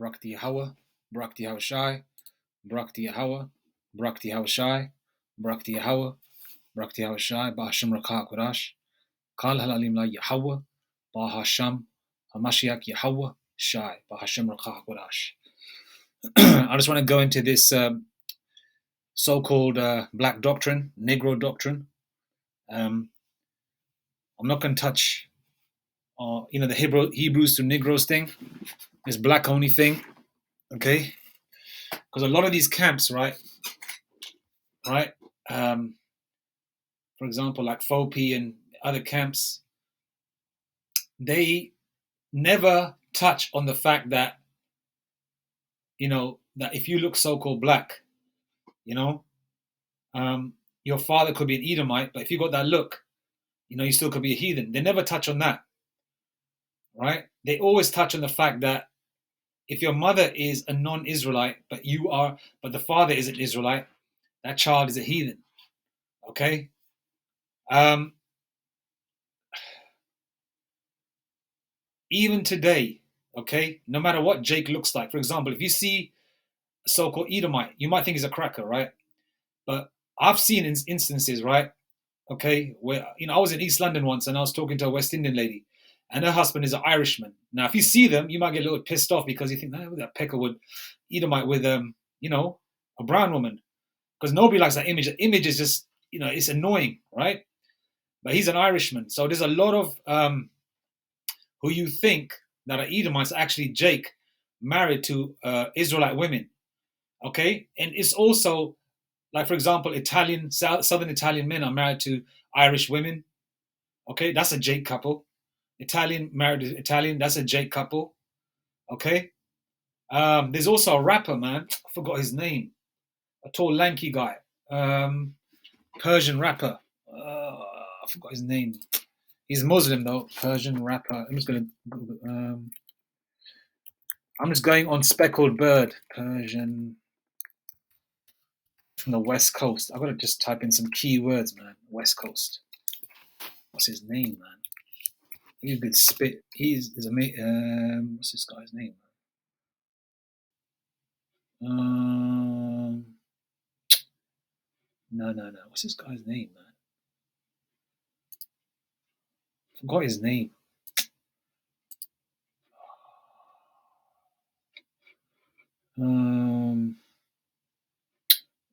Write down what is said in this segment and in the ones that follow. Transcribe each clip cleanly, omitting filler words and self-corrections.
Brakti Yahweh, Brakti Yahushai, Brakti Yahweh, Brakti Yahushai, Brakti Yahweh, Brakti Yahushai, Ba'ashim Rakah Kodash, Kal Halalim La Yahweh, Ba'asham, Hamashiach Yahweh, Shai, Ba'ashim Rakah Kodash. I just want to go into this so-called black doctrine, Negro doctrine. I'm not going to touch, the Hebrews to Negroes thing, this black only thing, okay? Because a lot of these camps, right? For example, like FOPI and other camps, they never touch on the fact that, that if you look so-called black, your father could be an Edomite, but if you got that look, you still could be a heathen. They never touch on that, right? They always touch on the fact that if your mother is a non-Israelite, but the father is an Israelite, that child is a heathen. Okay. Even today, okay, no matter what Jake looks like, for example, if you see a so-called Edomite, you might think he's a cracker, right? But I've seen instances, right? Okay, where I was in East London once and I was talking to a West Indian lady, and her husband is an Irishman. Now, if you see them, you might get a little pissed off because you think, that Peckerwood Edomite with a brown woman, because nobody likes that image. The image is just, it's annoying, right? But he's an Irishman, so there's a lot of who you think that are Edomites are actually Jake married to Israelite women, okay? And it's also, like, for example, Southern Italian men are married to Irish women, okay? That's a Jake couple. Italian married to Italian, that's a Jake couple, okay? There's also a rapper, man. I forgot his name. A tall, lanky guy. Persian rapper. I forgot his name. He's Muslim though. Persian rapper. I'm just going on Speckled Bird. Persian from the West Coast. I've got to just type in some keywords, man. West Coast. What's his name, man? He's a good spit. He's a what's this guy's name? No. What's this guy's name, man? Forgot his name.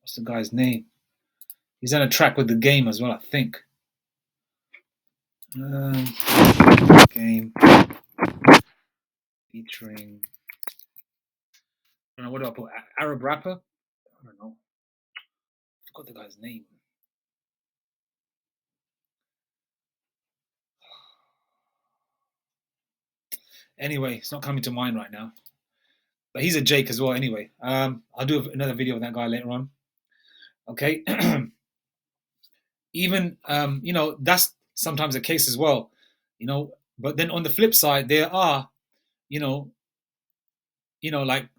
What's the guy's name? He's on a track with The Game as well, I think. Game featuring. I don't know, what do I put? Arab rapper? I don't know. I forgot the guy's name. Anyway, it's not coming to mind right now. But he's a Jake as well, anyway. I'll do another video with that guy later on. Okay. Even, that's sometimes the case as well. But then on the flip side, there are, like,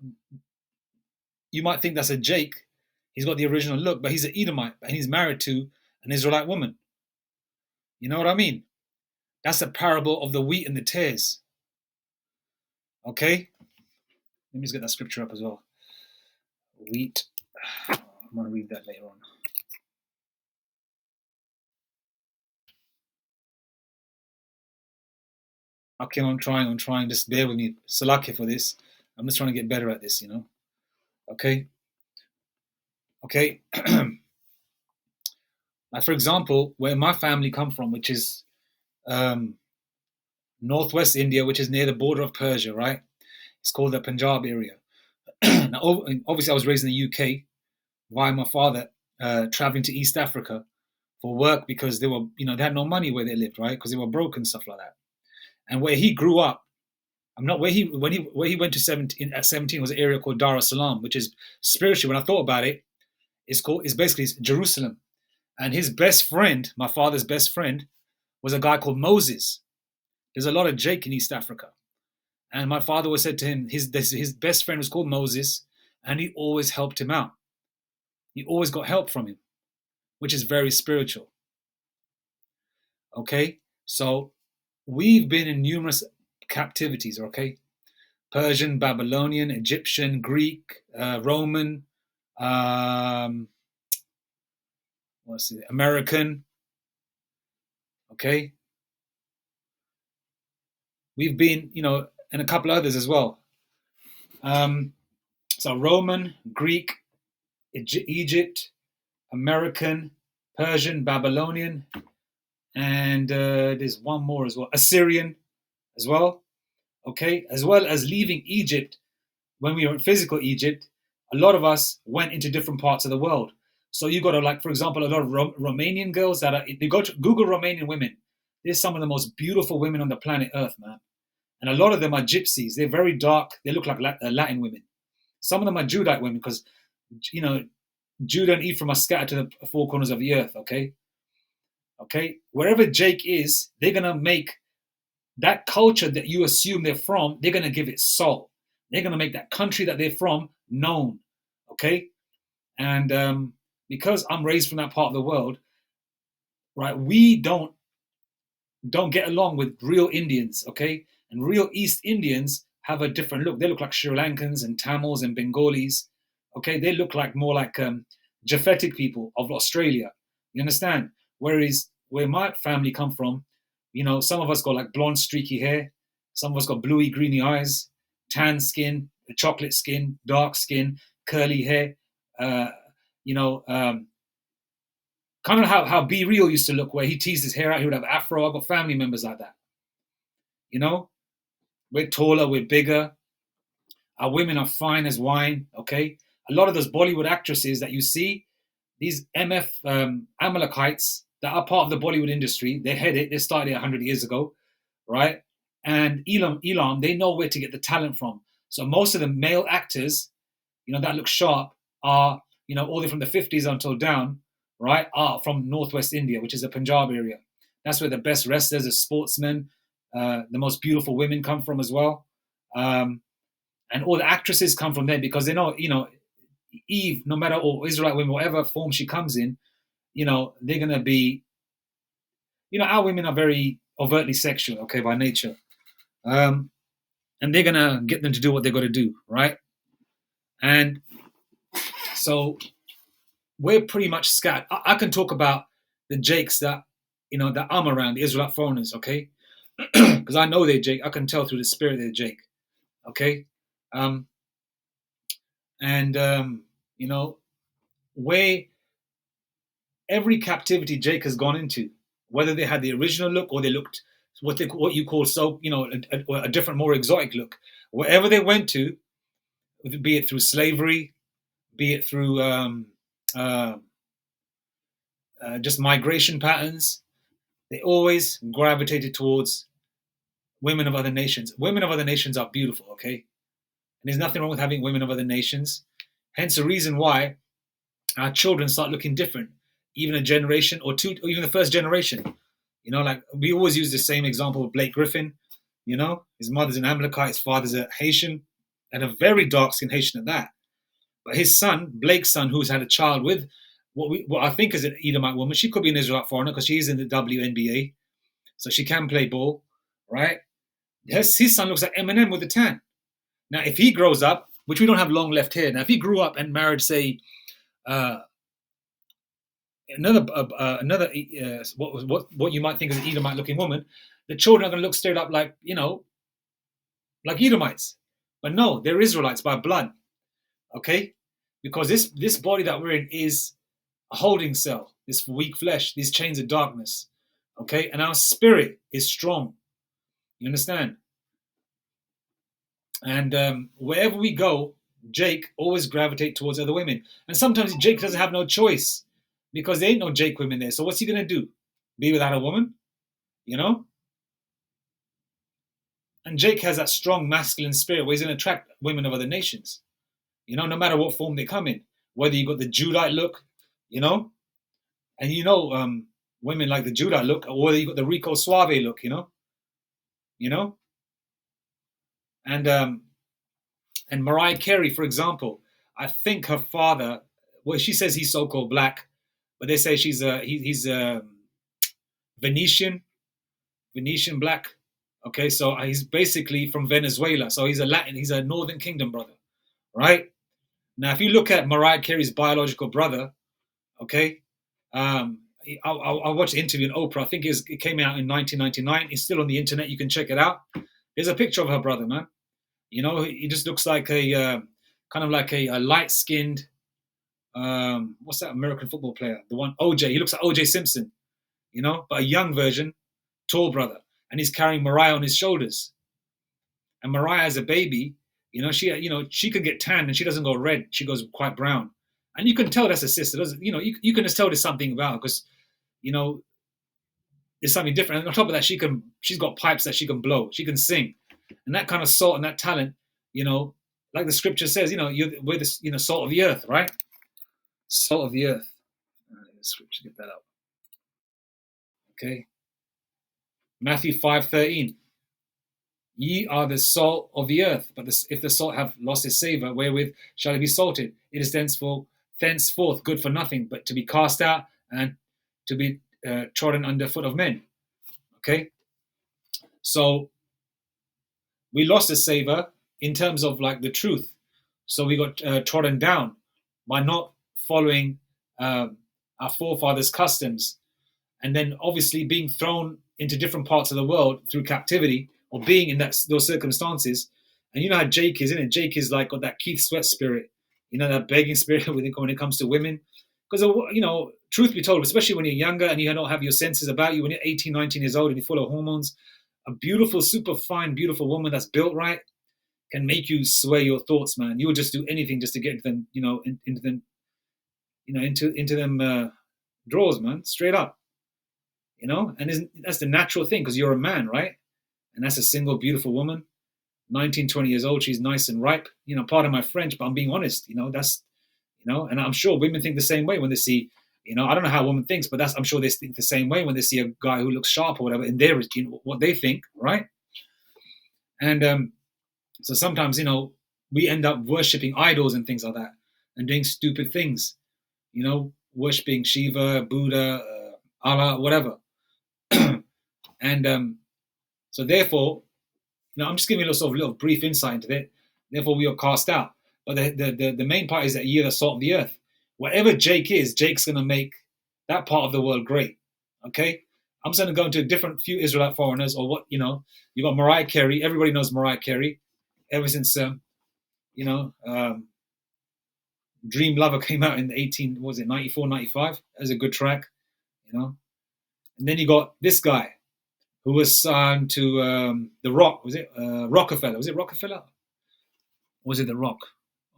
you might think that's a Jake. He's got the original look, but he's an Edomite, and he's married to an Israelite woman. You know what I mean? That's a parable of the wheat and the tares. Okay? Let me just get that scripture up as well. Wheat. I'm going to read that later on. Okay, I'm trying. Just bear with me. Salakia for this. I'm just trying to get better at this, Okay? Okay? Like, for example, where my family come from, which is northwest India, which is near the border of Persia, right? It's called the Punjab area. Now, obviously, I was raised in the UK via my father traveling to East Africa for work because they were, they had no money where they lived, right? Because they were broke and stuff like that. And where he grew up, where he went to 17 at 17 was an area called Dar es Salaam, which is spiritually, when I thought about it, it's basically Jerusalem. And his best friend, my father's best friend, was a guy called Moses. There's a lot of Jake in East Africa. And my father always said to him, his best friend was called Moses, and he always helped him out. He always got help from him, which is very spiritual. Okay? So we've been in numerous captivities, okay? Persian, Babylonian, Egyptian, Greek, Roman, um, what's it? American. Okay, we've been, and a couple others as well. Um, so Roman, Greek, Egypt, American, Persian, Babylonian, and there's one more as well, Assyrian as well. Okay, as well as leaving Egypt. When we were in physical Egypt, a lot of us went into different parts of the world. So you got to, like, for example, a lot of Romanian girls that are, you go to Google Romanian women. There's some of the most beautiful women on the planet Earth, man. And a lot of them are gypsies. They're very dark. They look like Latin women. Some of them are Judite women because, you know, Judah and Ephraim are scattered to the four corners of the earth. Okay, okay. Wherever Jake is, they're gonna make that culture that you assume they're from. They're gonna give it soul. They're gonna make that country that they're from known. Okay, and because I'm raised from that part of the world, right? We don't get along with real Indians. Okay, and real East Indians have a different look. They look like Sri Lankans and Tamils and Bengalis. Okay, they look like more like Japhetic people of Australia. You understand? Whereas where my family come from, some of us got like blonde, streaky hair. Some of us got bluey, greeny eyes, tan skin, chocolate skin, dark skin, curly hair. Uh, you know, um, Kind of how Be Real used to look, where he teased his hair out. He would have afro. I've got family members like that. You know, we're taller, we're bigger. Our women are fine as wine. Okay, a lot of those Bollywood actresses that you see, these MF Amalekites that are part of the Bollywood industry, they head it. They started it 100 years ago, right? And Elam, they know where to get the talent from. So most of the male actors, that look sharp are, all the way from the 50s until down, right, are from Northwest India, which is the Punjab area. That's where the best wrestlers, the sportsmen, the most beautiful women come from as well. And all the actresses come from there because they know, Eve, no matter, or Israelite women, whatever form she comes in, they're gonna be, our women are very overtly sexual, okay, by nature, and they're gonna get them to do what they got to do, right? And so we're pretty much scattered. I can talk about the Jakes that I'm around, the Israelite foreigners, okay, because I know they're Jake. I can tell through the spirit they're Jake, okay, um, and where every captivity Jake has gone into, whether they had the original look or they looked what you call a different, more exotic look. Wherever they went to, be it through slavery, be it through uh, just migration patterns, they always gravitated towards women of other nations. Women of other nations are beautiful, okay? And there's nothing wrong with having women of other nations. Hence the reason why our children start looking different, even a generation or two, or even the first generation. Like we always use the same example of Blake Griffin. His mother's an Amalekite, his father's a Haitian, and a very dark skinned Haitian at that. But his son, Blake's son, who's had a child with what I think is an Edomite woman, she could be an Israelite foreigner because she's in the WNBA, so she can play ball, right? His son looks like Eminem with a tan. Now, if he grows up, which we don't have long left here, now if he grew up and married, say, another what you might think is an Edomite looking woman, the children are going to look straight up like like Edomites, but no, they're Israelites by blood, okay? Because this body that we're in is a holding cell, this weak flesh, these chains of darkness, okay? And our spirit is strong. You understand? And wherever we go, Jake always gravitate towards other women, and sometimes Jake doesn't have no choice because there ain't no Jake women there. So what's he gonna do? Be without a woman? You know? And Jake has that strong masculine spirit where he's gonna attract women of other nations. No matter what form they come in. Whether you got the Judite look, you know, and women like the Judite look, or whether you got the Rico Suave look, you know, and and Mariah Carey, for example, I think her father, well, she says he's so-called black, but they say he's Venetian, Venetian black. Okay, so he's basically from Venezuela. So he's a Latin, he's a Northern Kingdom brother, right? Now, if you look at Mariah Carey's biological brother, okay, I watched an interview on Oprah. I think it came out in 1999. It's still on the internet. You can check it out. There's a picture of her brother, man. You know, he just looks like a kind of like a light-skinned, what's that American football player? The one OJ. He looks like OJ Simpson, you know, but a young version, tall brother, and he's carrying Mariah on his shoulders. And Mariah, as a baby, she could get tan and she doesn't go red. She goes quite brown, and you can tell that's a sister. Doesn't you can just tell there's something about her because you know there's something different. And on top of that, she's got pipes that she can blow. She can sing, and that kind of salt and that talent, like the scripture says, we're the salt of the earth, right? Salt of the earth. The scripture, get that up. Okay, Matthew 5:13. Ye are the salt of the earth, but if the salt have lost its savour, wherewith shall it be salted? It is thenceforth good for nothing, but to be cast out and to be trodden under foot of men. Okay, so we lost the savour in terms of like the truth. So we got trodden down by not following our forefathers' customs, and then obviously being thrown into different parts of the world through captivity or being in those circumstances. And you know how Jake is, isn't it? Jake is like got that Keith Sweat spirit, that begging spirit when it comes to women. Because, truth be told, especially when you're younger and you don't have your senses about you, when you're 18, 19 years old and you're full of hormones, a beautiful, super fine, beautiful woman that's built right can make you sway your thoughts, man. You will just do anything just to get into them, into them, into them drawers, man, straight up. And that's the natural thing because you're a man, right? And that's a single, beautiful woman, 19, 20 years old. She's nice and ripe. Pardon my French, but I'm being honest. That's, and I'm sure women think the same way when they see, I don't know how a woman thinks, but I'm sure they think the same way when they see a guy who looks sharp or whatever in their, what they think, right? And so sometimes, we end up worshipping idols and things like that and doing stupid things, worshipping Shiva, Buddha, Allah, whatever. And so therefore, I'm just giving you a sort of little brief insight into it. Therefore, we are cast out. But the main part is that ye are the salt of the earth. Whatever Jake is, Jake's going to make that part of the world great. Okay? I'm just going to go into a different few Israelite foreigners or what, you got Mariah Carey. Everybody knows Mariah Carey. Ever since, Dream Lover came out in 94, 95. That was a good track, And then you got this guy who was signed to The Rock. Was it Rockefeller? Was it Rockefeller? Or was it The Rock?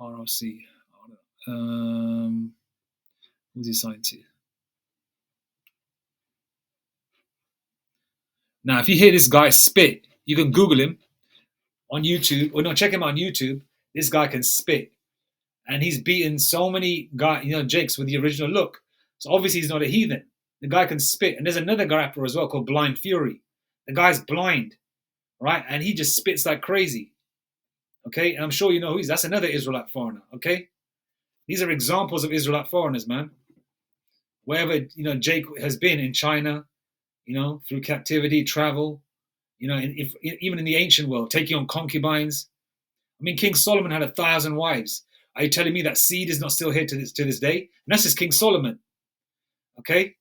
ROC. Who's he signed to? Now, if you hear this guy spit, you can Google him on YouTube. Or no, check him out on YouTube. This guy can spit. And he's beaten so many guys, Jakes with the original look. So obviously he's not a heathen. The guy can spit. And there's another rapper as well called Blind Fury. The guy's blind, right? And he just spits like crazy. Okay? And I'm sure you know who that's another Israelite foreigner, okay? These are examples of Israelite foreigners, man. Wherever, Jake has been in China, through captivity, travel, even in the ancient world, taking on concubines. I mean, King Solomon had 1,000 wives. Are you telling me that seed is not still here to this day? And that's just King Solomon. Okay?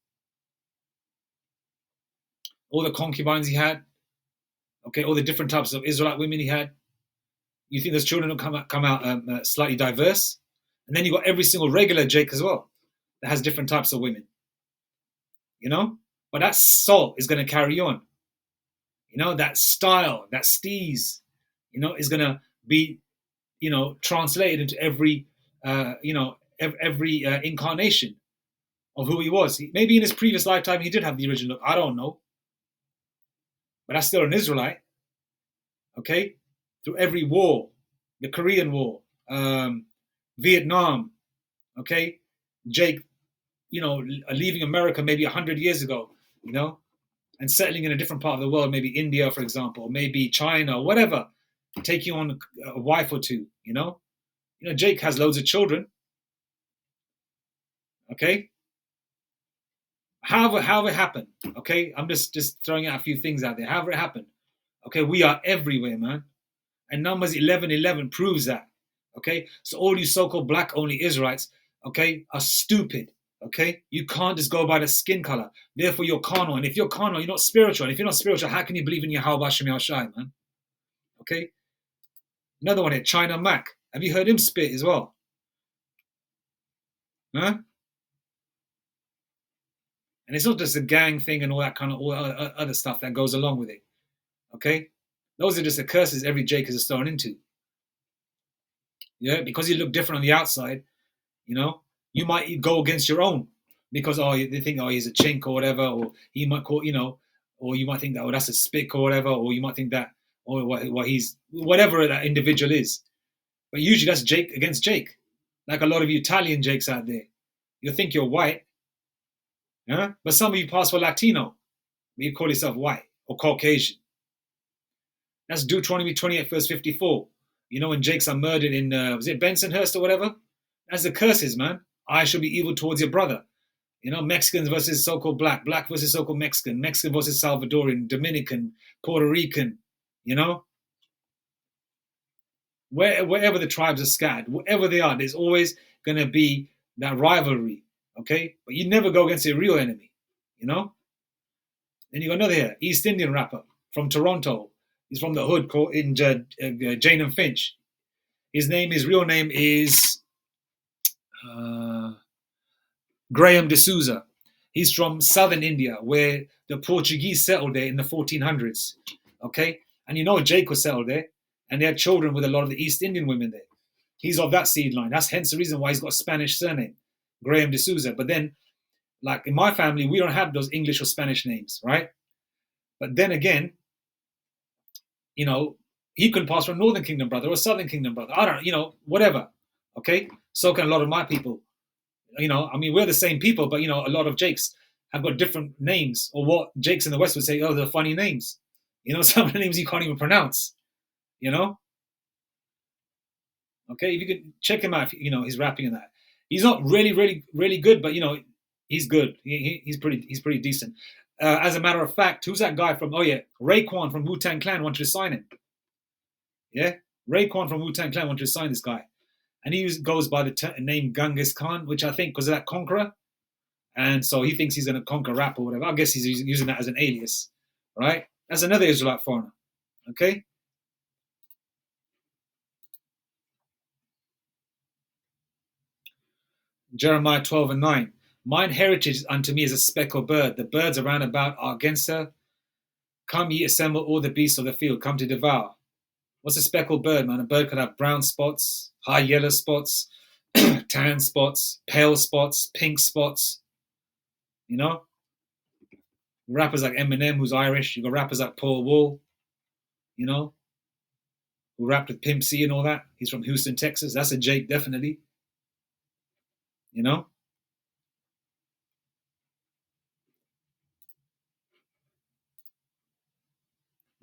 All the concubines he had. Okay, all the different types of Israelite women he had. You think those children will come out slightly diverse? And then you got every single regular Jake as well that has different types of women. But that salt is going to carry on. That style, that steez, is going to be, translated into every, every incarnation of who he was. Maybe in his previous lifetime he did have the original look. I don't know. But that's still an Israelite. Okay? Through every war, the Korean War, Vietnam, okay? Jake, leaving America maybe 100 years ago, and settling in a different part of the world, maybe India, for example, or maybe China, or whatever, taking on a wife or two, Jake has loads of children. Okay? However it happened, okay? I'm just throwing out a few things out there. However it happened, Okay, we are everywhere, man. And Numbers 11:11 proves that. Okay, so all you so-called black-only Israelites, okay, are stupid. Okay, you can't just go by the skin color. Therefore, you're carnal. And if you're carnal, you're not spiritual. And if you're not spiritual, how can you believe in Yahweh Hashem Yahshai, man? Okay, another one here, China Mac. Have you heard him spit as well? Huh? And it's not just a gang thing and all that kind of all other stuff that goes along with it. Okay, those are just the curses every Jake is thrown into. Yeah, because you look different on the outside, you know, you might go against your own because they think he's a chink or whatever, or he might call or you might think that that's a spick or whatever, or you might think that what he's whatever that individual is. But usually that's Jake against Jake, like a lot of you Italian Jakes out there. You think you're white, yeah, but some of you pass for Latino, but you call yourself white or Caucasian. That's Deuteronomy 28 verse 54. You know when Jakes are murdered in was it Bensonhurst or whatever? That's the curses, man. I shall be evil towards your brother. You know, Mexicans versus so-called black, black versus so-called Mexican, Mexican versus Salvadorian, Dominican, Puerto Rican, you know? Wherever the tribes are scattered, wherever they are, there's always going to be that rivalry, okay? But you never go against a real enemy, you know? Then you got another here, East Indian rapper from Toronto. He's from the hood called in Jane and Finch. His real name is Graham D'Souza. He's from southern India, where the Portuguese settled there in the 1400s. Okay, and you know Jake was settled there, and they had children with a lot of the East Indian women there. He's of that seed line. That's hence the reason why he's got a Spanish surname, Graham D'Souza. But then, like in my family, we don't have those English or Spanish names, right? But then again, you know, he could pass for a Northern Kingdom brother or a Southern Kingdom brother. I don't know, you know, whatever. Okay, so can a lot of my people. You know, I mean, we're the same people, but you know, a lot of Jakes have got different names, or what Jakes in the West would say, oh, they're funny names. You know, some of the names you can't even pronounce. You know, okay, if you could check him out, you know, he's rapping in that. He's not really good, but you know, he's good. He's pretty decent. As a matter of fact, who's that guy from? Oh yeah, Raekwon from Wu-Tang Clan wanted to sign him. Yeah, Raekwon from Wu-Tang Clan wanted to sign this guy, and he goes by the name Genghis Khan, which I think because of that conqueror. And so he thinks he's going to conquer rap or whatever. I guess he's using that as an alias, right? That's another Israelite foreigner, okay? Jeremiah 12:9. Mine heritage unto me is a speckled bird. The birds around about are against her. Come ye assemble all the beasts of the field, come to devour. What's a speckled bird, man? A bird could have brown spots, high yellow spots, tan spots, pale spots, pink spots, you know? Rappers like Eminem, who's Irish. You got rappers like Paul Wall, you know, who rapped with Pimp C and all that. He's from Houston, Texas. That's a Jake, definitely. You know?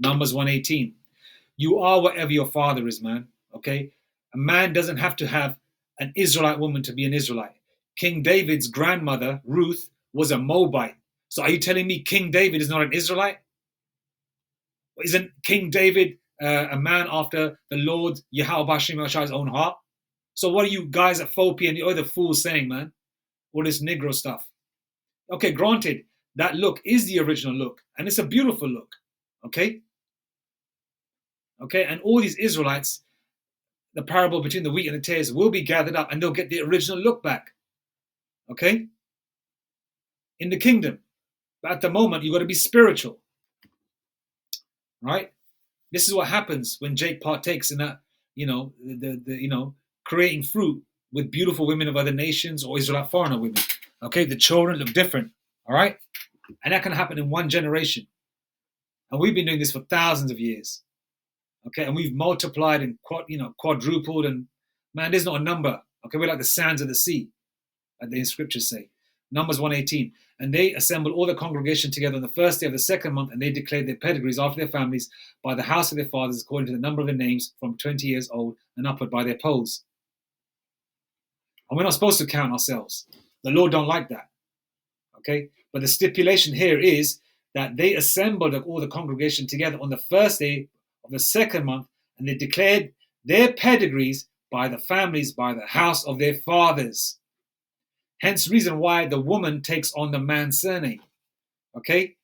Numbers 118. You are whatever your father is, man. Okay? A man doesn't have to have an Israelite woman to be an Israelite. King David's grandmother, Ruth, was a Moabite. So are you telling me King David is not an Israelite? Isn't King David a man after the Lord Yahweh Bashim Yahshai's own heart? So what are you guys at Fopi and the other fools saying, man? All this Negro stuff. Okay, granted, that look is the original look, and it's a beautiful look. Okay? Okay, and all these Israelites, the parable between the wheat and the tares will be gathered up and they'll get the original look back. Okay? In the kingdom. But at the moment, you've got to be spiritual. Right? This is what happens when Jake partakes in that, you know, creating fruit with beautiful women of other nations or Israelite foreigner women. Okay, the children look different. All right? And that can happen in one generation. And we've been doing this for thousands of years. Okay, and we've multiplied and quadrupled, and man, there's not a number. Okay, we're like the sands of the sea, as the scriptures say. Numbers 118. And they assembled all the congregation together on the first day of the second month, and they declared their pedigrees after their families by the house of their fathers, according to the number of their names, from 20 years old and upward by their polls. And we're not supposed to count ourselves. The Lord don't like that. Okay, but the stipulation here is that they assembled all the congregation together on the first day of the second month, and they declared their pedigrees by the families, by the house of their fathers. Hence, reason why the woman takes on the man's surname. Okay,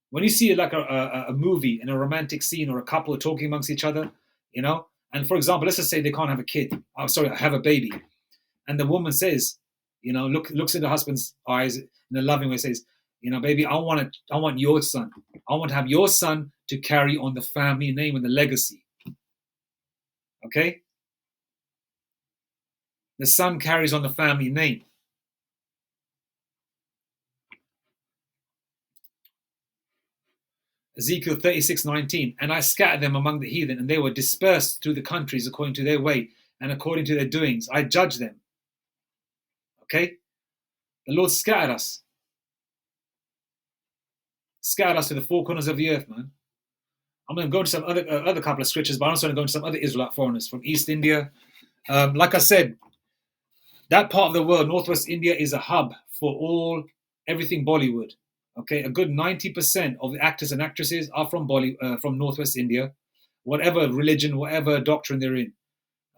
when you see like a movie in a romantic scene or a couple talking amongst each other, and for example, let's just say they can't have a kid. Oh, sorry, have a baby, and the woman says, looks in the husband's eyes in a loving way, says, baby, I want your son. I want to have your son to carry on the family name and the legacy. Okay, the son carries on the family name. Ezekiel 36:19, and I scattered them among the heathen, and they were dispersed through the countries according to their way and according to their doings. I judge them. Okay? The Lord scattered us. Scattered us to the four corners of the earth, man. I'm going to go into some other couple of scriptures, but I'm also going to go into some other Israelite foreigners from East India. Like I said, that part of the world, Northwest India, is a hub for everything Bollywood. Okay, a good 90% of the actors and actresses are from Northwest India, whatever religion, whatever doctrine they're in.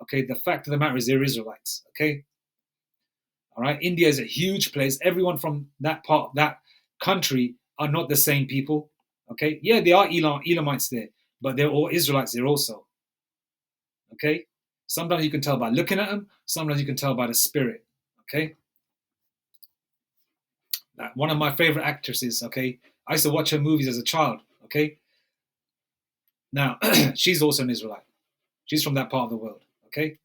Okay, the fact of the matter is they're Israelites. Okay, all right. India is a huge place. Everyone from that country are not the same people. Okay, yeah, there are Elamites there, but they're all Israelites there also. Okay, sometimes you can tell by looking at them. Sometimes you can tell by the spirit. Okay. One of my favorite actresses, okay? I used to watch her movies as a child, okay? Now, she's also an Israelite. She's from that part of the world, okay?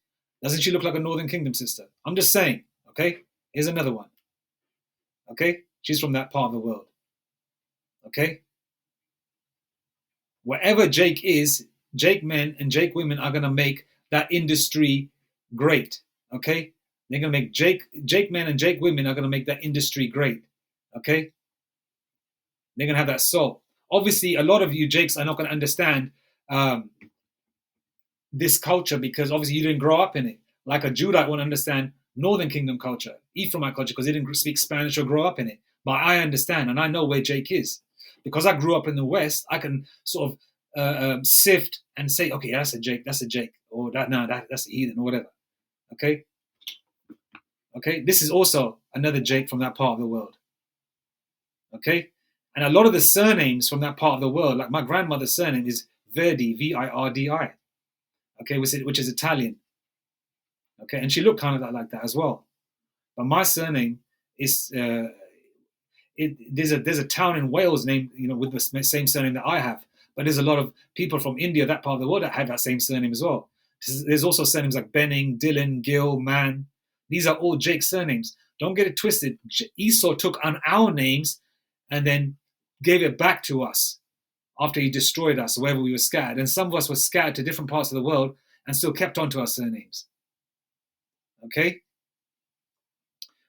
Doesn't she look like a Northern Kingdom sister? I'm just saying, okay? Here's another one, okay? She's from that part of the world, okay? Wherever Jake is, Jake men and Jake women are going to make that industry great, okay? They're going to make Jake men and Jake women are going to make that industry great. Okay, they're gonna have that soul. Obviously, a lot of you Jakes are not gonna understand this culture because obviously you didn't grow up in it. Like a Judite won't understand Northern Kingdom culture, Ephraimite culture, because they didn't speak Spanish or grow up in it. But I understand, and I know where Jake is because I grew up in the West. I can sort of sift and say, okay, that's a Jake, or that's a heathen, or whatever. Okay, this is also another Jake from that part of the world. Okay, and a lot of the surnames from that part of the world, like my grandmother's surname is Verdi, Virdi, okay, which is Italian. Okay, and she looked kind of like that as well. But my surname is there's a town in Wales named with the same surname that I have. But there's a lot of people from India, that part of the world, that had that same surname as well. There's also surnames like Benning, Dillon, Gill, Mann. These are all Jake surnames. Don't get it twisted. Esau took on our names and then gave it back to us after he destroyed us, wherever we were scattered. And some of us were scattered to different parts of the world and still kept on to our surnames. Okay?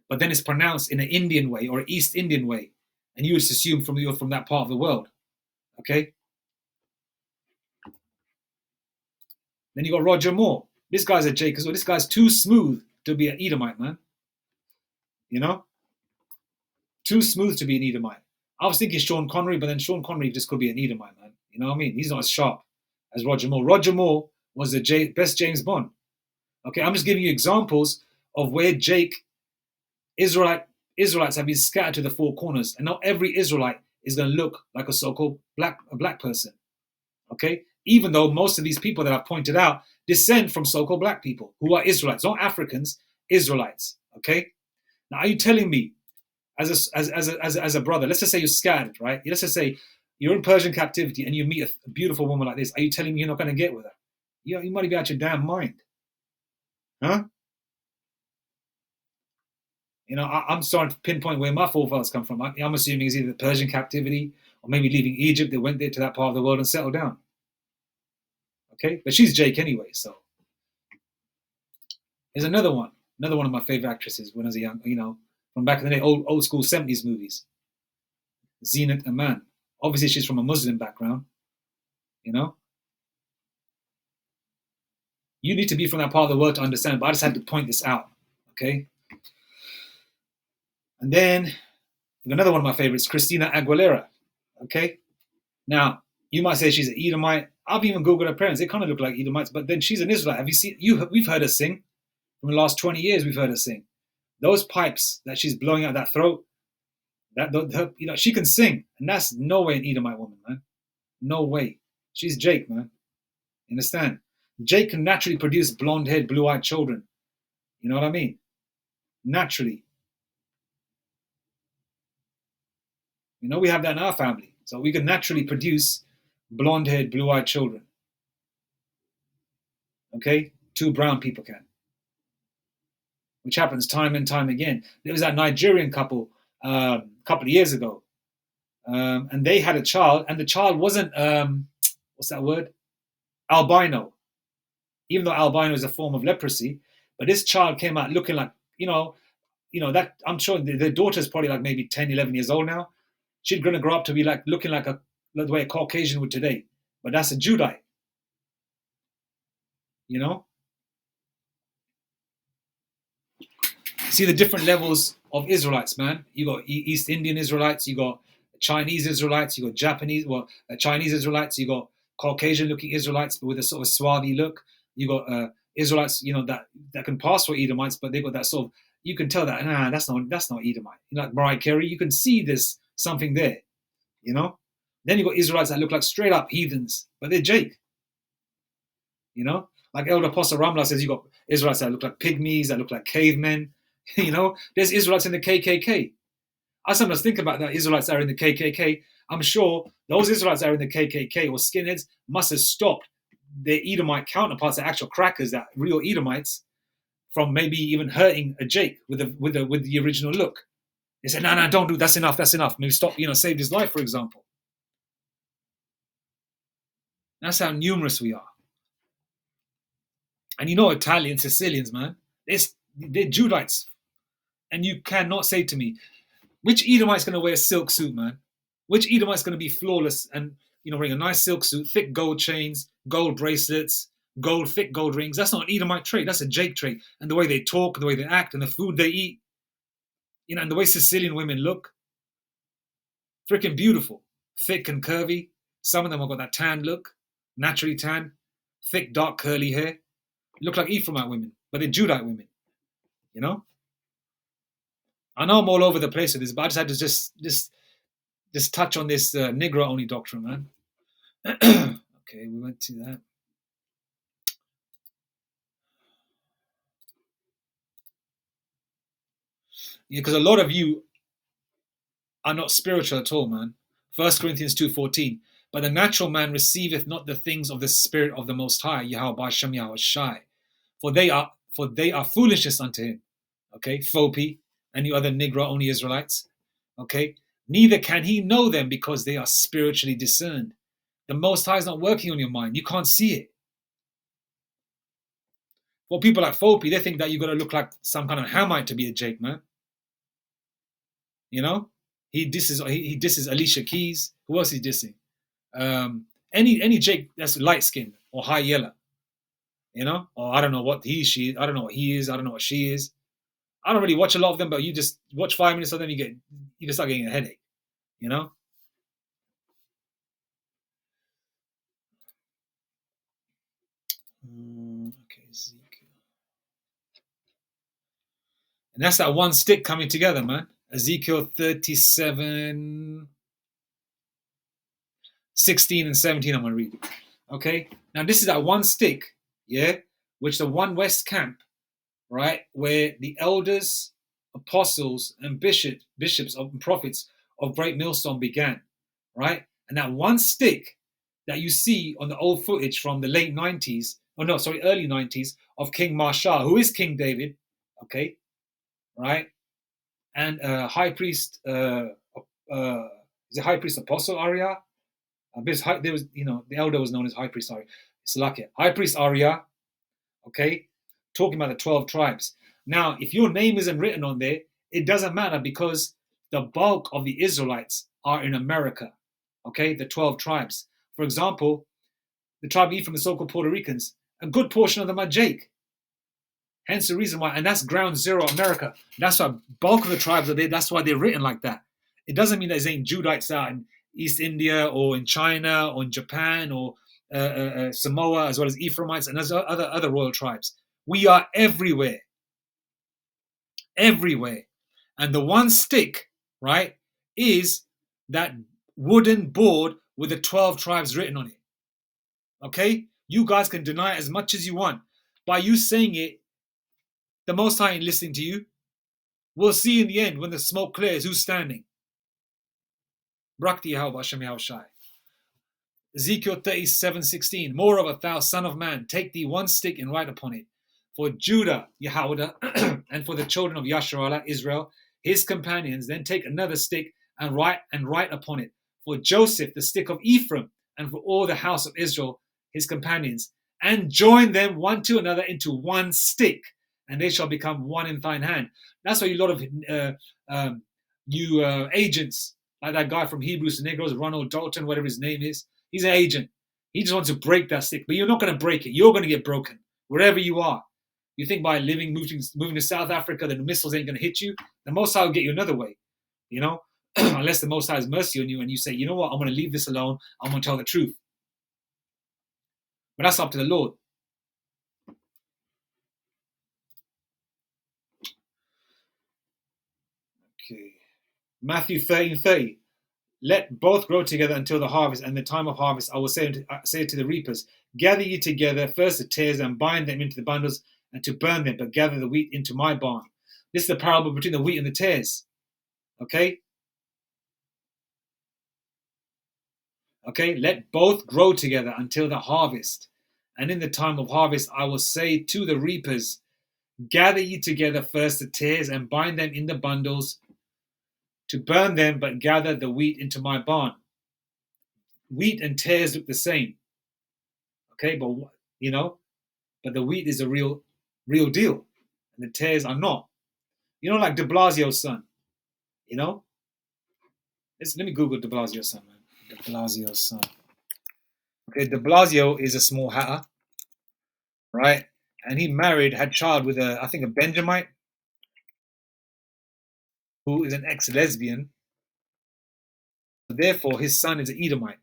But then it's pronounced in an Indian way or an East Indian way. And you would assume you're from that part of the world. Okay? Then you got Roger Moore. This guy's a Jake as well. This guy's too smooth to be an Edomite, man. Too smooth to be an Edomite. I was thinking Sean Connery, but then Sean Connery just could be an Edomite, man. You know what I mean? He's not as sharp as Roger Moore. Roger Moore was the best James Bond. Okay, I'm just giving you examples of where Israelites have been scattered to the four corners, and not every Israelite is going to look like a so-called black person. Okay, even though most of these people that I've pointed out descend from so-called black people who are Israelites, not Africans, Israelites. Okay, now are you telling me, as a brother, let's just say you're scattered, right? Let's just say you're in Persian captivity and you meet a beautiful woman like this. Are you telling me you're not going to get with her? You might be out your damn mind, huh? I'm starting to pinpoint where my forefathers come from. I'm assuming it's either the Persian captivity or maybe leaving Egypt. They went there to that part of the world and settled down. Okay, but she's Jake anyway. So there's another one of my favorite actresses when I was young. From back in the day, old school 70s movies. Zinat Aman. Obviously, she's from a Muslim background. You need to be from that part of the world to understand, but I just had to point this out. Okay. And then another one of my favorites, Christina Aguilera. Okay. Now you might say she's an Edomite. I've even googled her parents; they kind of look like Edomites. But then she's an Israelite. Have you seen? We've heard her sing from the last 20 years. We've heard her sing. Those pipes that she's blowing out that throat, she can sing, and that's no way an Edomite woman, man. No way. She's Jake, man. You understand? Jake can naturally produce blonde-haired, blue-eyed children. You know what I mean? Naturally. We have that in our family. So we can naturally produce blonde-haired, blue-eyed children. Okay? 2 brown people can. Which happens time and time again. There was that Nigerian couple a couple of years ago. And they had a child, and the child wasn't, what's that word? Albino. Even though albino is a form of leprosy, but this child came out looking like, that I'm sure the daughter's probably like maybe 10, 11 years old now. She's going to grow up to be like looking like the way a Caucasian would today. But that's a Judite. See the different levels of Israelites, man. You got East Indian Israelites, you got Chinese Israelites, you got Chinese Israelites, you got Caucasian-looking Israelites, but with a sort of swarthy look. You got Israelites, that can pass for Edomites, but they got that sort of. You can tell that that's not Edomite. Like Mariah Carey, you can see there's something there. Then you got Israelites that look like straight up heathens, but they're Jake. Like Elder Apostle Ramla says, you got Israelites that look like pygmies, that look like cavemen. There's Israelites in the KKK. I sometimes think about that. Israelites that are in the KKK. I'm sure those Israelites that are in the KKK or skinheads must have stopped their Edomite counterparts, the actual crackers, that real Edomites, from maybe even hurting a Jake with the original look. They said, no, don't do. That's enough. That's enough. Maybe stop. Saved his life, for example. That's how numerous we are. And Italians, Sicilians, man, they're Judites. And you cannot say to me, which Edomite's going to wear a silk suit, man? Which Edomite's going to be flawless and, wearing a nice silk suit, thick gold chains, gold bracelets, thick gold rings? That's not an Edomite trait. That's a Jake trait. And the way they talk, the way they act, and the food they eat, and the way Sicilian women look, freaking beautiful. Thick and curvy. Some of them have got that tan look, naturally tan, thick, dark, curly hair. Look like Ephraimite women, but they're Judite women, I know I'm all over the place with this, but I just had to just touch on this Negro-only doctrine, man. Okay, we went to that. Yeah, because a lot of you are not spiritual at all, man. 1 Corinthians 2:14. But the natural man receiveth not the things of the Spirit of the Most High, Yahweh B'Shem Yahweh Shai, for they are foolishness unto him. Okay, Fopi, and you other Negro-only Israelites. Okay, neither can he know them because they are spiritually discerned. The Most High is not working on your mind. You can't see it. For people like Fopi, they think that you've got to look like some kind of Hamite to be a Jake, man. He disses Alicia Keys. Who else is dissing? Any Jake that's light skinned or high yellow. Or I don't know what she. I don't know what he is. I don't know what she is. I don't really watch a lot of them, but you just watch 5 minutes of them, you can start getting a headache. Okay, Ezekiel. And that's that one stick coming together, man. Ezekiel 37, 16 and 17, I'm going to read. Okay? Now, this is that one stick, yeah, which the One West camp, right, where the elders, apostles, and bishops and prophets of Great Millstone began, right? And that one stick that you see on the old footage from the early 90s of King Marshall, who is King David, okay, right? And High Priest, is it High Priest Apostle Arya? There was, the elder was known as High Priest Arya. Salakia. High Priest Arya, okay, talking about the 12 tribes. Now, if your name isn't written on there, it doesn't matter because the bulk of the Israelites are in America, okay, the 12 tribes. For example, the tribe of Ephraim, the so-called Puerto Ricans, a good portion of them are Jake. Hence the reason why, and that's ground zero America. That's why bulk of the tribes are there. That's why they're written like that. It doesn't mean that there ain't Judites out East India or in China or in Japan or Samoa, as well as Ephraimites and other royal tribes. We are everywhere, everywhere. And the one stick, right, is that wooden board with the 12 tribes written on it. Okay? You guys can deny it as much as you want. By you saying it, the Most High ain't listening to you. We'll see in the end when the smoke clears who's standing. Brakti Yahweh Hashem Yahushai. Ezekiel 37:16. Moreover, thou son of man, take thee one stick and write upon it. For Judah, Yahweh, and for the children of Yasharallah, Israel, his companions, then take another stick and write upon it. For Joseph, the stick of Ephraim, and for all the house of Israel, his companions, and join them one to another into one stick, and they shall become one in thine hand. That's why a lot of you agents, like that guy from Hebrews to Negroes, Ronald Dalton, whatever his name is, he's an agent. He just wants to break that stick, but you're not going to break it. You're going to get broken wherever you are. You think by moving to South Africa, that the missiles ain't going to hit you? The Most High will get you another way, you know, unless the Most High has mercy on you and you say, you know what, I'm going to leave this alone. I'm going to tell the truth. But that's up to the Lord. Okay. Matthew 13:30. Let both grow together until the harvest, and the time of harvest I will say to the reapers, gather ye together first the tares and bind them into the bundles and to burn them, but gather the wheat into my barn. This is the parable between the wheat and the tares. Okay? Okay, let both grow together until the harvest. And in the time of harvest I will say to the reapers, gather ye together first the tares and bind them in the bundles to burn them, but gather the wheat into my barn. Wheat and tares look the same. Okay, but but the wheat is a real deal, and the tares are not. Like De Blasio's son. Let me Google De Blasio's son, man. De Blasio's son. Okay, De Blasio is a small hatter, right? And he had child with I think a Benjamite, who is an ex-lesbian. Therefore, his son is an Edomite.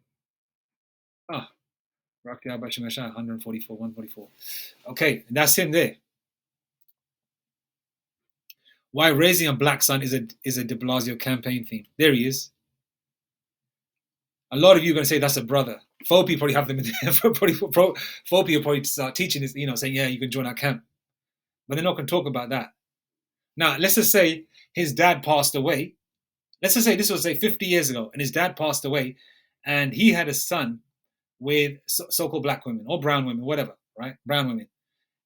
144, 144. Okay, and that's him there. Why raising a black son is a De Blasio campaign theme. There he is. A lot of you are going to say that's a brother. Fopi probably have them in there. Fopi will probably start teaching this, saying, yeah, you can join our camp. But they're not going to talk about that. Now, let's just say his dad passed away. Let's just say this was, 50 years ago, and his dad passed away, and he had a son with so-called black women or brown women, whatever, right? Brown women.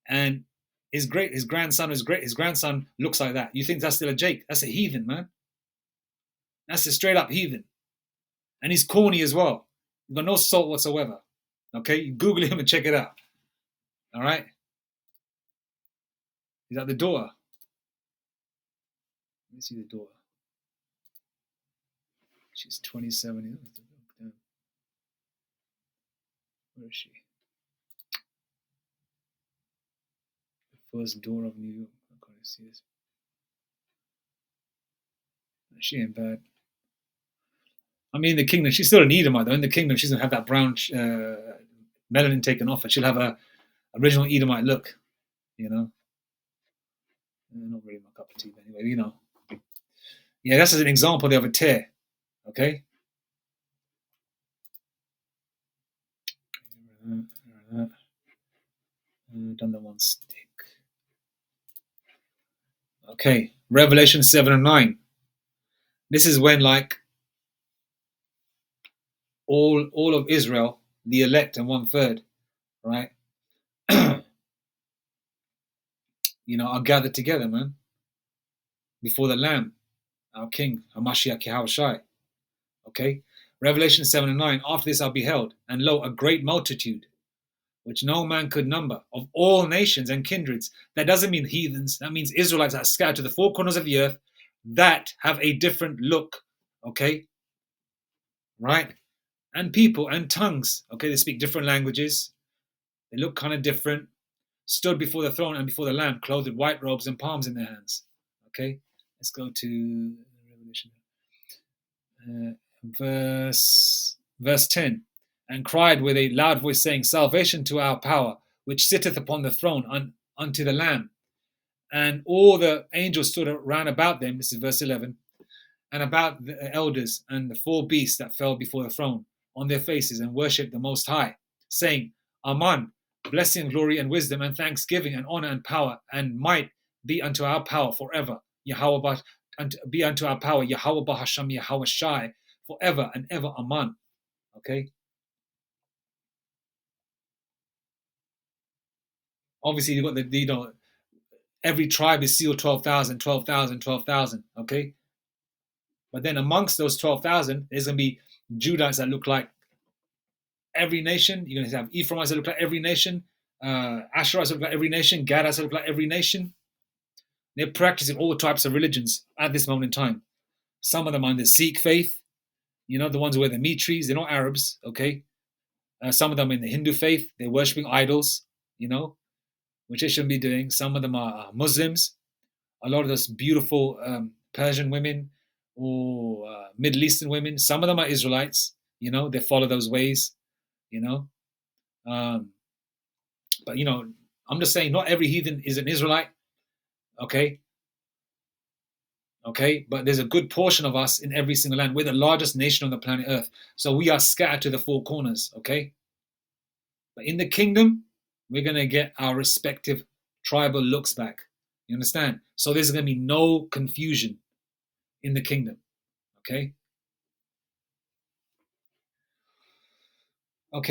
And his grandson is great. His grandson looks like that. You think that's still a Jake? That's a heathen, man. That's a straight up heathen. And he's corny as well. He's got no salt whatsoever. Okay, you Google him and check it out. All right. He's at the door. Let me see the daughter. She's 27. Where is she? The first daughter of New York. I can't see this. She ain't bad. I mean, in the kingdom, she's still an Edomite, though. In the kingdom, she's going to have that brown melanin taken off, and she'll have a original Edomite look, Not really my cup of tea, but anyway, Yeah, that's an example there of a tear, okay? Done the one stick. Okay, Revelation 7 and 9. This is when, all of Israel, the elect and 1/3, right, are gathered together, man, before the Lamb, our King, Hamashiach Yahushai. Okay, Revelation 7 and 9. After this I beheld, and lo, a great multitude, which no man could number, of all nations and kindreds. That doesn't mean heathens. That means Israelites that are scattered to the four corners of the earth that have a different look. Okay, right? And people and tongues. Okay, they speak different languages. They look kind of different. Stood before the throne and before the Lamb, clothed with white robes and palms in their hands. Okay, let's go to Revelation. verse 10, and cried with a loud voice, saying, Salvation to our power, which sitteth upon the throne, unto the Lamb. And all the angels stood round about them, this is verse 11, and about the elders and the four beasts that fell before the throne on their faces and worshipped the Most High, saying, Amen, blessing, glory, and wisdom, and thanksgiving, and honor, and power, and might be unto our power forever. Yahweh, be unto our power, Yahweh Bahasham, Yahweh Shai, forever and ever. Amen. Okay? Obviously, you've got every tribe is sealed 12,000, 12,000, 12,000. Okay? But then amongst those 12,000, there's going to be Judites that look like every nation. You're going to have Ephraimites that look like every nation, Asherites that look like every nation, Gadites that look like every nation. They're practicing all types of religions at this moment in time. Some of them are in the Sikh faith, the ones who wear the meat trees. They're not Arabs, okay? Some of them in the Hindu faith. They're worshipping idols, which they shouldn't be doing. Some of them are Muslims. A lot of those beautiful Persian women or Middle Eastern women. Some of them are Israelites. They follow those ways. Um, but I'm just saying, not every heathen is an Israelite. Okay. But there's a good portion of us in every single land. We're the largest nation on the planet Earth, so we are scattered to the four corners. Okay. But in the kingdom, we're going to get our respective tribal looks back. You understand? So there's going to be no confusion in the kingdom. Okay.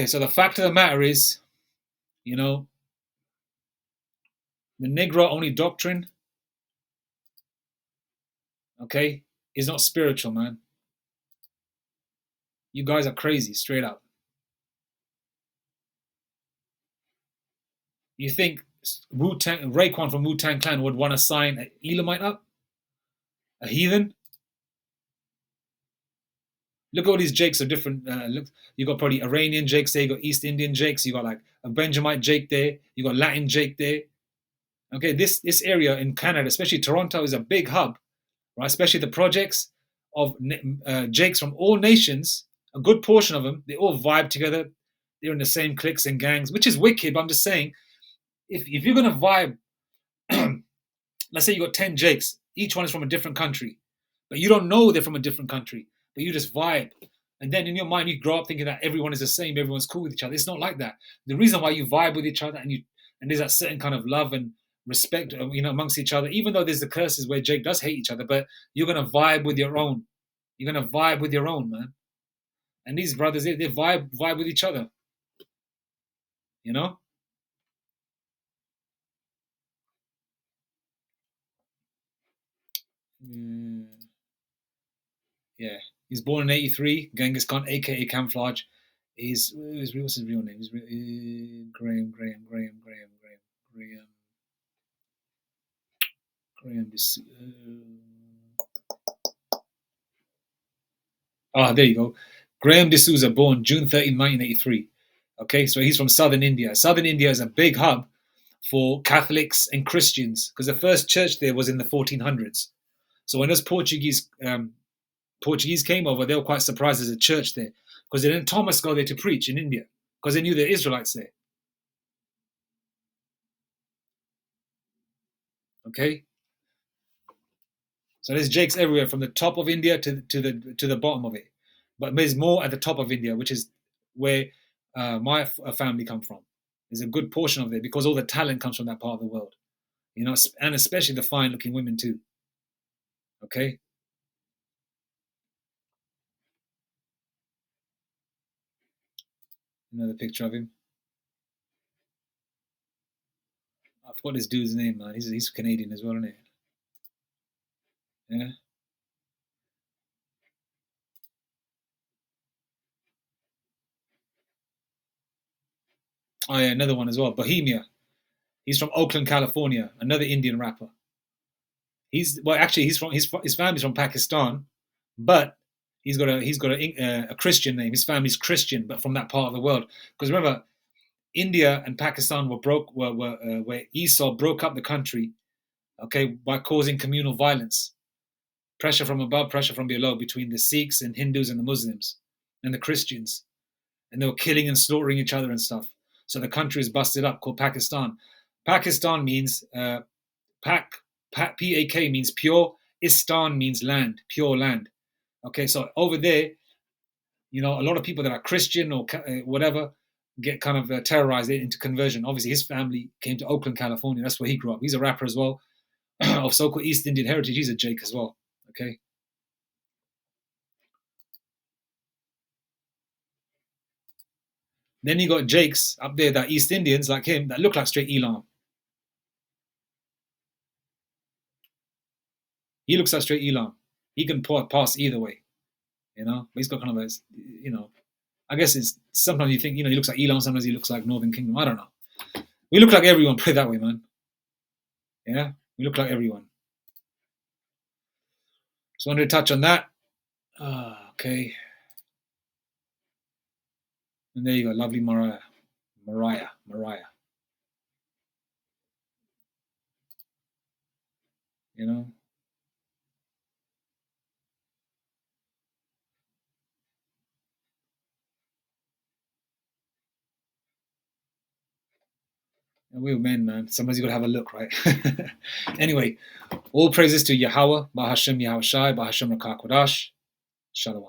So the fact of the matter is, the Negro only doctrine, okay, is not spiritual, man. You guys are crazy, straight up. You think Raekwon from Wu-Tang Clan would want to sign an Elamite up? A heathen? Look at all these Jakes are different. Look, you got probably Iranian Jakes there, you got East Indian Jakes, you got like a Benjamite Jake there, you got Latin Jake there. Okay, this area in Canada, especially Toronto, is a big hub, right? Especially the projects of Jakes from all nations. A good portion of them, they all vibe together. They're in the same cliques and gangs, which is wicked. But I'm just saying, if you're gonna vibe, let's say you got 10 Jakes, each one is from a different country, but you don't know they're from a different country, but you just vibe. And then in your mind, you grow up thinking that everyone is the same, everyone's cool with each other. It's not like that. The reason why you vibe with each other and there's that certain kind of love and respect, amongst each other, even though there's the curses where Jake does hate each other, but you're gonna vibe with your own. You're gonna vibe with your own, man. And these brothers, they vibe with each other. You know? Yeah. He's born in '83. Genghis Khan, aka Camouflage. What's his real name? Graham. There you go. Graham D'Souza, born June 13, 1983. Okay, so he's from southern India. Southern India is a big hub for Catholics and Christians because the first church there was in the 1400s. So when those Portuguese came over, they were quite surprised there's a church there because then Thomas go there to preach in India because they knew the Israelites there. Okay, so there's Jakes everywhere from the top of India to the bottom of it, but there's more at the top of India, which is where my family come from. There's a good portion of it because all the talent comes from that part of the world, and especially the fine-looking women too. Okay. Another picture of him. I forgot this dude's name, man. He's Canadian as well, isn't he? Yeah. Oh yeah, another one as well. Bohemia. He's from Oakland, California. Another Indian rapper. His family's from Pakistan, but he's got a Christian name. His family's Christian, but from that part of the world. Because remember, India and Pakistan where Esau broke up the country, okay, by causing communal violence. pressure from above, pressure from below between the Sikhs and Hindus and the Muslims and the Christians. And they were killing and slaughtering each other and stuff. So the country is busted up, called Pakistan. Pakistan means P-A-K means pure. Istan means land, pure land. Okay, so over there, a lot of people that are Christian or whatever get kind of terrorized into conversion. Obviously, his family came to Oakland, California. That's where he grew up. He's a rapper as well, of so-called East Indian heritage. He's a Jake as well. Okay. Then you got Jakes up there that East Indians like him that look like straight Elam. He looks like straight Elam. He can pass either way, But he's got kind of a, I guess it's sometimes you think, he looks like Elam, sometimes he looks like Northern Kingdom. I don't know. We look like everyone, put it that way, man. Yeah, we look like everyone. Just wanted to touch on that. Okay. And there you go, lovely Mariah. We're men, man. Sometimes you got to have a look, right? Anyway, all praises to Yahweh, Bahashem Yahweh Shai, Bahashem Rakak Wadash. Shalom.